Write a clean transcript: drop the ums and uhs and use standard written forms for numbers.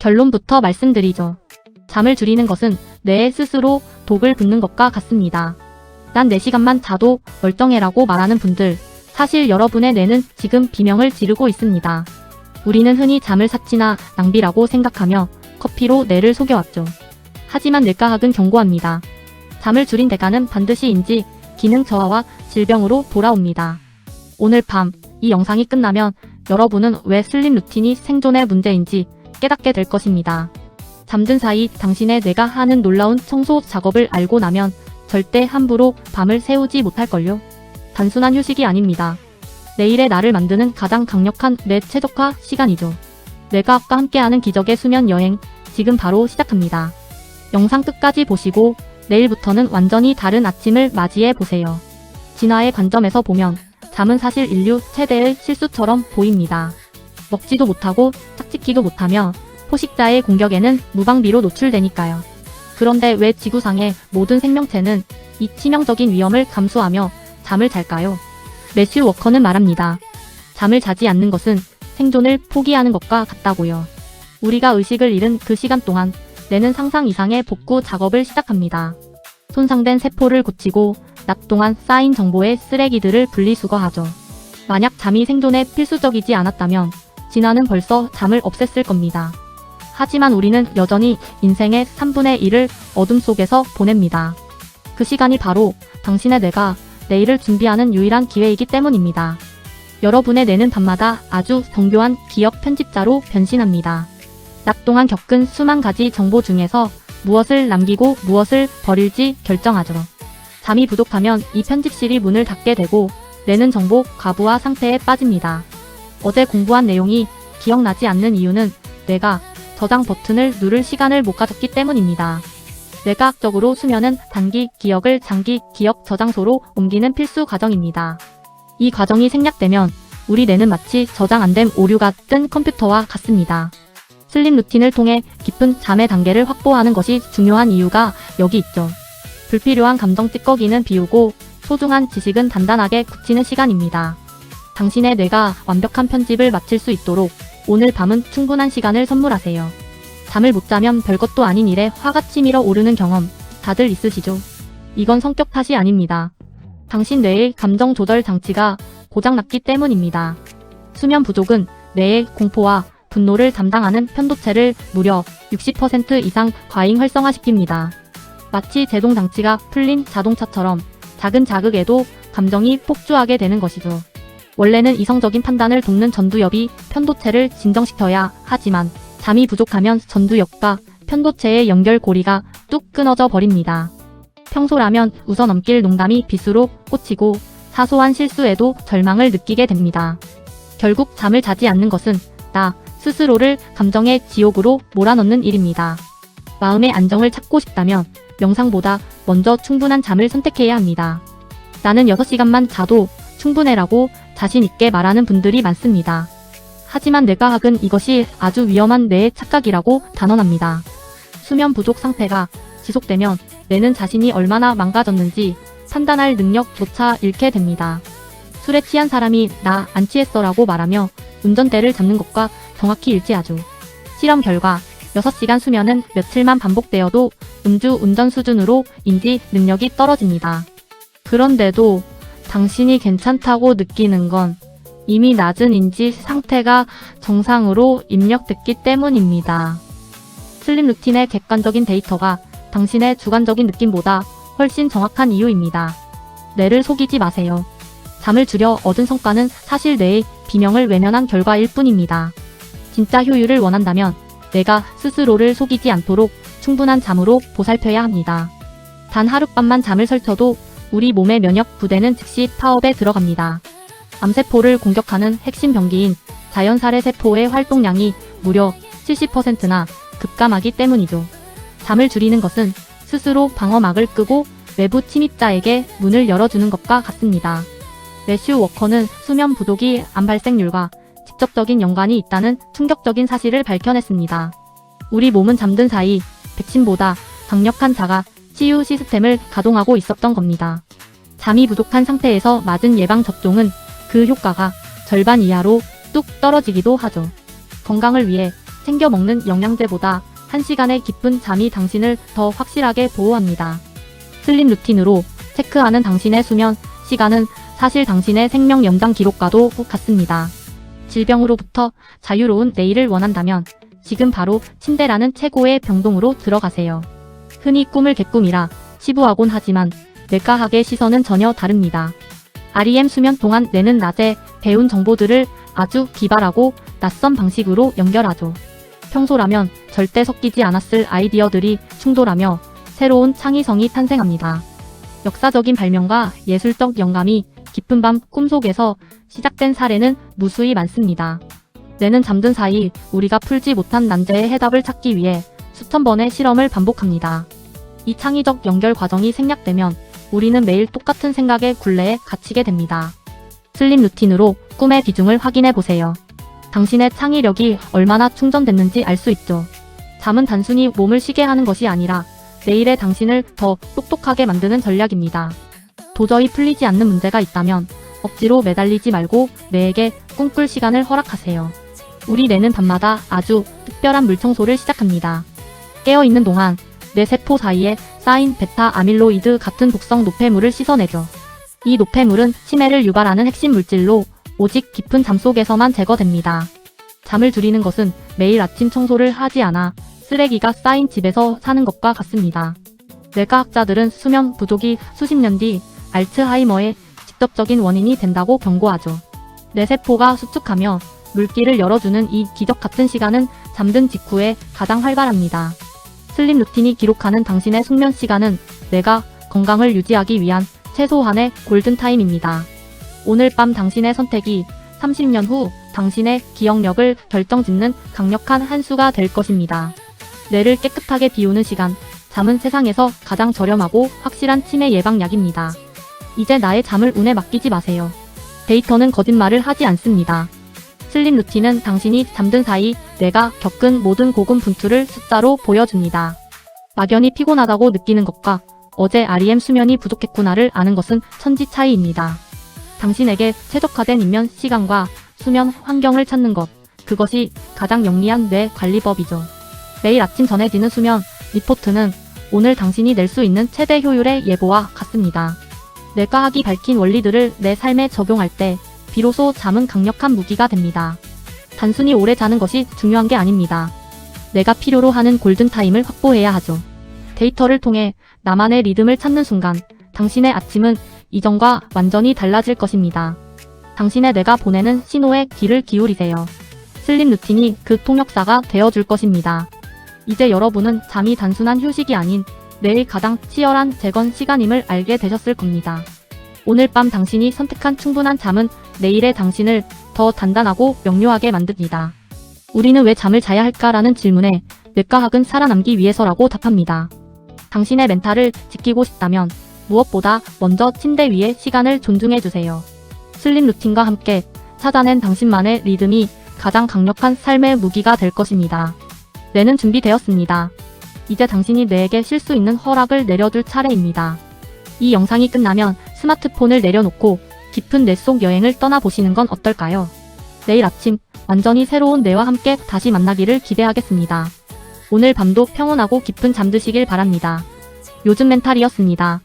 결론부터 말씀드리죠. 잠을 줄이는 것은 뇌에 스스로 독을 붓는 것과 같습니다. 난 4시간만 자도 멀쩡해라고 말하는 분들, 사실 여러분의 뇌는 지금 비명을 지르고 있습니다. 우리는 흔히 잠을 사치나 낭비라고 생각하며 커피로 뇌를 속여왔죠. 하지만 뇌과학은 경고합니다. 잠을 줄인 대가는 반드시 인지, 기능 저하와 질병으로 돌아옵니다. 오늘 밤 이 영상이 끝나면 여러분은 왜 슬립 루틴이 생존의 문제인지 깨닫게 될 것입니다. 잠든 사이 당신의 뇌가 하는 놀라운 청소 작업을 알고 나면 절대 함부로 밤을 새우지 못할걸요. 단순한 휴식이 아닙니다. 내일의 나를 만드는 가장 강력한 뇌 최적화 시간이죠. 뇌과학과 함께하는 기적의 수면 여행, 지금 바로 시작합니다. 영상 끝까지 보시고 내일부터는 완전히 다른 아침을 맞이해 보세요. 진화의 관점에서 보면 잠은 사실 인류 최대의 실수처럼 보입니다. 먹지도 못하고 짝짓기도 못하며 포식자의 공격에는 무방비로 노출되니까요. 그런데 왜 지구상의 모든 생명체는 이 치명적인 위험을 감수하며 잠을 잘까요? 매슈 워커는 말합니다. 잠을 자지 않는 것은 생존을 포기하는 것과 같다고요. 우리가 의식을 잃은 그 시간 동안 뇌는 상상 이상의 복구 작업을 시작합니다. 손상된 세포를 고치고 낮 동안 쌓인 정보의 쓰레기들을 분리수거하죠. 만약 잠이 생존에 필수적이지 않았다면 진화는 벌써 잠을 없앴을 겁니다. 하지만 우리는 여전히 인생의 3분의 1을 어둠 속에서 보냅니다. 그 시간이 바로 당신의 뇌가 내일을 준비하는 유일한 기회이기 때문입니다. 여러분의 뇌는 밤마다 아주 정교한 기억 편집자로 변신합니다. 낮 동안 겪은 수만 가지 정보 중에서 무엇을 남기고 무엇을 버릴지 결정하죠. 잠이 부족하면 이 편집실이 문을 닫게 되고 뇌는 정보 과부하 상태에 빠집니다. 어제 공부한 내용이 기억나지 않는 이유는 뇌가 저장 버튼을 누를 시간을 못 가졌기 때문입니다. 뇌과학적으로 수면은 단기 기억을 장기 기억 저장소로 옮기는 필수 과정입니다. 이 과정이 생략되면 우리 뇌는 마치 저장 안 된 오류가 뜬 컴퓨터와 같습니다. 슬립 루틴을 통해 깊은 잠의 단계를 확보하는 것이 중요한 이유가 여기 있죠. 불필요한 감정 찌꺼기는 비우고 소중한 지식은 단단하게 굳히는 시간입니다. 당신의 뇌가 완벽한 편집을 마칠 수 있도록 오늘 밤은 충분한 시간을 선물하세요. 잠을 못 자면 별것도 아닌 일에 화가 치밀어 오르는 경험 다들 있으시죠? 이건 성격 탓이 아닙니다. 당신 뇌의 감정 조절 장치가 고장났기 때문입니다. 수면 부족은 뇌의 공포와 분노를 담당하는 편도체를 무려 60% 이상 과잉 활성화시킵니다. 마치 제동 장치가 풀린 자동차처럼 작은 자극에도 감정이 폭주하게 되는 것이죠. 원래는 이성적인 판단을 돕는 전두엽이 편도체를 진정시켜야 하지만 잠이 부족하면 전두엽과 편도체의 연결고리가 뚝 끊어져 버립니다. 평소라면 웃어 넘길 농담이 빗으로 꽂히고 사소한 실수에도 절망을 느끼게 됩니다. 결국 잠을 자지 않는 것은 나 스스로를 감정의 지옥으로 몰아넣는 일입니다. 마음의 안정을 찾고 싶다면 명상보다 먼저 충분한 잠을 선택해야 합니다. 나는 6시간만 자도 충분해라고 자신 있게 말하는 분들이 많습니다. 하지만 뇌과학은 이것이 아주 위험한 뇌의 착각이라고 단언합니다. 수면 부족 상태가 지속되면 뇌는 자신이 얼마나 망가졌는지 판단할 능력조차 잃게 됩니다. 술에 취한 사람이 나 안 취했어라고 말하며 운전대를 잡는 것과 정확히 일치하죠. 실험 결과 6시간 수면은 며칠만 반복되어도 음주 운전 수준으로 인지 능력이 떨어집니다. 그런데도 당신이 괜찮다고 느끼는 건 이미 낮은 인지 상태가 정상으로 입력됐기 때문입니다. 슬립 루틴의 객관적인 데이터가 당신의 주관적인 느낌보다 훨씬 정확한 이유입니다. 뇌를 속이지 마세요. 잠을 줄여 얻은 성과는 사실 뇌의 비명을 외면한 결과일 뿐입니다. 진짜 효율을 원한다면 뇌가 스스로를 속이지 않도록 충분한 잠으로 보살펴야 합니다. 단 하룻밤만 잠을 설쳐도 우리 몸의 면역 부대는 즉시 파업에 들어갑니다. 암세포를 공격하는 핵심 병기인 자연살해 세포의 활동량이 무려 70%나 급감하기 때문이죠. 잠을 줄이는 것은 스스로 방어막을 끄고 외부 침입자에게 문을 열어주는 것과 같습니다. 매슈 워커는 수면 부족이 암 발생률과 직접적인 연관이 있다는 충격적인 사실을 밝혀냈습니다. 우리 몸은 잠든 사이 백신보다 강력한 자가 치유 시스템을 가동하고 있었던 겁니다. 잠이 부족한 상태에서 맞은 예방접종은 그 효과가 절반 이하로 뚝 떨어지기도 하죠. 건강을 위해 챙겨 먹는 영양제보다 1시간의 깊은 잠이 당신을 더 확실하게 보호합니다. 슬립 루틴으로 체크하는 당신의 수면 시간은 사실 당신의 생명 연장 기록과도 같습니다. 질병으로부터 자유로운 내일을 원한다면 지금 바로 침대라는 최고의 병동으로 들어가세요. 흔히 꿈을 개꿈이라 시부하곤 하지만 뇌과학의 시선은 전혀 다릅니다. REM 수면 동안 뇌는 낮에 배운 정보들을 아주 기발하고 낯선 방식으로 연결하죠. 평소라면 절대 섞이지 않았을 아이디어들이 충돌하며 새로운 창의성이 탄생합니다. 역사적인 발명과 예술적 영감이 깊은 밤 꿈속에서 시작된 사례는 무수히 많습니다. 뇌는 잠든 사이 우리가 풀지 못한 난제의 해답을 찾기 위해 수천 번의 실험을 반복합니다. 이 창의적 연결 과정이 생략되면 우리는 매일 똑같은 생각의 굴레에 갇히게 됩니다. 슬립 루틴으로 꿈의 비중을 확인해 보세요. 당신의 창의력이 얼마나 충전됐는지 알 수 있죠. 잠은 단순히 몸을 쉬게 하는 것이 아니라 내일의 당신을 더 똑똑하게 만드는 전략입니다. 도저히 풀리지 않는 문제가 있다면 억지로 매달리지 말고 뇌에게 꿈꿀 시간을 허락하세요. 우리 뇌는 밤마다 아주 특별한 물청소를 시작합니다. 깨어있는 동안 뇌 세포 사이에 쌓인 베타 아밀로이드 같은 독성 노폐물을 씻어내죠. 이 노폐물은 치매를 유발하는 핵심 물질로 오직 깊은 잠 속에서만 제거됩니다. 잠을 줄이는 것은 매일 아침 청소를 하지 않아 쓰레기가 쌓인 집에서 사는 것과 같습니다. 뇌과학자들은 수면 부족이 수십 년 뒤 알츠하이머의 직접적인 원인이 된다고 경고하죠. 뇌세포가 수축하며 물길을 열어주는 이 기적 같은 시간은 잠든 직후에 가장 활발합니다. 슬립 루틴이 기록하는 당신의 숙면 시간은 뇌가 건강을 유지하기 위한 최소한의 골든타임입니다. 오늘 밤 당신의 선택이 30년 후 당신의 기억력을 결정짓는 강력한 한 수가 될 것입니다. 뇌를 깨끗하게 비우는 시간, 잠은 세상에서 가장 저렴하고 확실한 치매 예방약입니다. 이제 나의 잠을 운에 맡기지 마세요. 데이터는 거짓말을 하지 않습니다. 슬립 루틴은 당신이 잠든 사이 뇌가 겪은 모든 고군분투를 숫자로 보여줍니다. 막연히 피곤하다고 느끼는 것과 어제 REM 수면이 부족했구나를 아는 것은 천지 차이입니다. 당신에게 최적화된 입면 시간과 수면 환경을 찾는 것, 그것이 가장 영리한 뇌 관리법이죠. 매일 아침 전해지는 수면 리포트는 오늘 당신이 낼 수 있는 최대 효율의 예보와 같습니다. 뇌과학이 밝힌 원리들을 내 삶에 적용할 때 비로소 잠은 강력한 무기가 됩니다. 단순히 오래 자는 것이 중요한 게 아닙니다. 내가 필요로 하는 골든타임을 확보해야 하죠. 데이터를 통해 나만의 리듬을 찾는 순간 당신의 아침은 이전과 완전히 달라질 것입니다. 당신의 뇌가 보내는 신호에 귀를 기울이세요. 슬립 루틴이 그 통역사가 되어줄 것입니다. 이제 여러분은 잠이 단순한 휴식이 아닌 내일 가장 치열한 재건 시간임을 알게 되셨을 겁니다. 오늘 밤 당신이 선택한 충분한 잠은 내일의 당신을 더 단단하고 명료하게 만듭니다. 우리는 왜 잠을 자야 할까라는 질문에 뇌과학은 살아남기 위해서라고 답합니다. 당신의 멘탈을 지키고 싶다면 무엇보다 먼저 침대 위의 시간을 존중해주세요. 슬립 루틴과 함께 찾아낸 당신만의 리듬이 가장 강력한 삶의 무기가 될 것입니다. 뇌는 준비되었습니다. 이제 당신이 뇌에게 쉴 수 있는 허락을 내려줄 차례입니다. 이 영상이 끝나면 스마트폰을 내려놓고 깊은 뇌 속 여행을 떠나보시는 건 어떨까요? 내일 아침 완전히 새로운 뇌와 함께 다시 만나기를 기대하겠습니다. 오늘 밤도 평온하고 깊은 잠드시길 바랍니다. 요즘 멘탈이었습니다.